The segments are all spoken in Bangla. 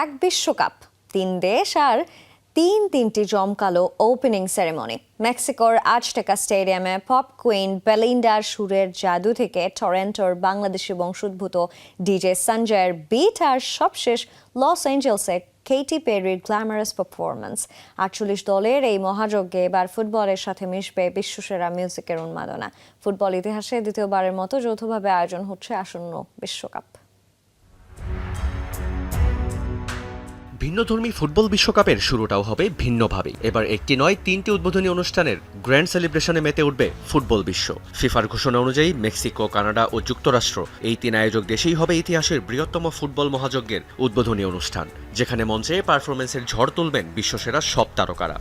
এক বিশ্বকাপ, ৩ দেশ আর তিনটি জমকালো ওপেনিং সেরেমনি। মেক্সিকোর আজটেকা স্টেডিয়ামে পপ কুইন বেলিন্ডার সুরের জাদু থেকে টরন্টোর বাংলাদেশি বংশোদ্ভূত ডিজে সঞ্জয়ের বিট আর সবশেষ লস অ্যাঞ্জেলসে কেটি পেরির গ্ল্যামারাস পারফরমেন্স। ৪৮ দলের এই মহাযজ্ঞে এবার ফুটবলের সাথে মিশবে বিশ্বসেরা মিউজিকের উন্মাদনা। ফুটবল ইতিহাসে দ্বিতীয়বারের মতো যৌথভাবে আয়োজন হচ্ছে আসন্ন বিশ্বকাপ। ভিন্নধর্মী ফুটবল বিশ্বকাপের শুরুটাও হবে ভিন্নভাবে। এবার একটি নয়, ৩টি উদ্বোধনী অনুষ্ঠানের গ্র্যান্ড সেলিব্রেশনে মেতে উঠবে ফুটবল বিশ্ব। ফিফার ঘোষণা অনুযায়ী মেক্সিকো, কানাডা ও যুক্তরাষ্ট্র এই ৩ আয়োজক দেশেই হবে ইতিহাসের বৃহত্তম ফুটবল মহাযজ্ঞের উদ্বোধনী অনুষ্ঠান, যেখানে মঞ্চে পারফরমেন্সের ঝড় তুলবেন বিশ্বসেরা সব তারকারা।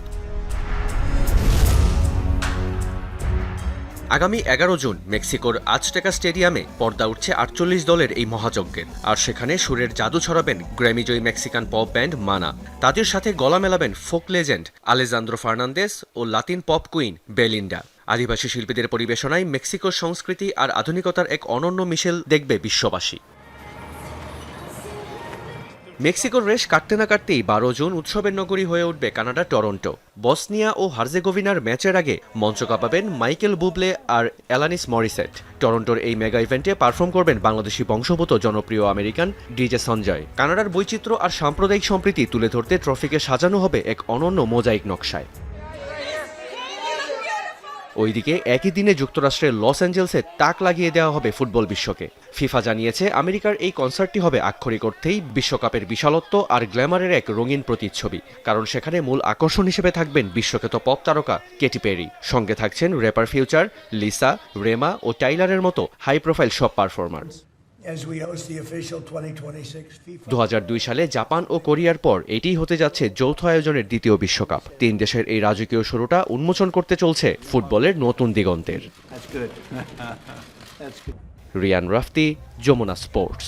আগামী ১১ জুন মেক্সিকোর আজটেকা স্টেডিয়ামে পর্দা উঠছে ৪৮ দলের এই মহাযজ্ঞের। আর সেখানে সুরের জাদু ছড়াবেন গ্র্যামিজয়ী মেক্সিকান পপ ব্যান্ড মানা। তাদের সাথে গলা মেলাবেন ফোক লেজেন্ড আলেজান্দ্রো ফার্নান্দেস ও লাতিন পপ কুইন বেলিন্ডা। আদিবাসী শিল্পীদের পরিবেশনায় মেক্সিকোর সংস্কৃতি আর আধুনিকতার এক অনন্য মিশেল দেখবে বিশ্ববাসী। মেক্সিকোর রেশ কাটতে না কাটতেই ১২ জুন উৎসবের নগরী হয়ে উঠবে কানাডার টরন্টো। বসনিয়া ও হার্জেগোভিনার ম্যাচের আগে মঞ্চ কাঁপাবেন মাইকেল বুবলে আর অ্যালানিস মরিসেট। টরন্টোর এই মেগা ইভেন্টে পারফর্ম করবেন বাংলাদেশি বংশোদ্ভূত জনপ্রিয় আমেরিকান ডিজে সঞ্জয়। কানাডার বৈচিত্র্য আর সাম্প্রদায়িক সম্প্রীতি তুলে ধরতে ট্রফিকে সাজানো হবে এক অনন্য মোজাইক নকশায়। ওইদিকে একই দিনে যুক্তরাষ্ট্রের লস অ্যাঞ্জেলসে তাক লাগিয়ে দেওয়া হবে ফুটবল বিশ্বকে। ফিফা জানিয়েছে আমেরিকার এই কনসার্টটি হবে আক্ষরিক অর্থেই বিশ্বকাপের বিশালত্ব আর গ্ল্যামারের এক রঙিন প্রতিচ্ছবি। কারণ সেখানে মূল আকর্ষণ হিসেবে থাকবেন বিশ্বখ্যাত পপ তারকা কেটি পেরি। সঙ্গে থাকছেন র্যাপার ফিউচার, লিসা, রেমা ও টাইলারের মতো হাই প্রোফাইল সব পারফর্মার। ২০০২ সালে জাপান ও কোরিয়ার পর এটিই হতে যাচ্ছে যৌথ আয়োজনের দ্বিতীয় বিশ্বকাপ। ৩ দেশের এই রাজকীয় শুরুটা উন্মোচন করতে চলছে ফুটবলের নতুন দিগন্তের। রিয়ান রাফতি, যমুনা স্পোর্টস।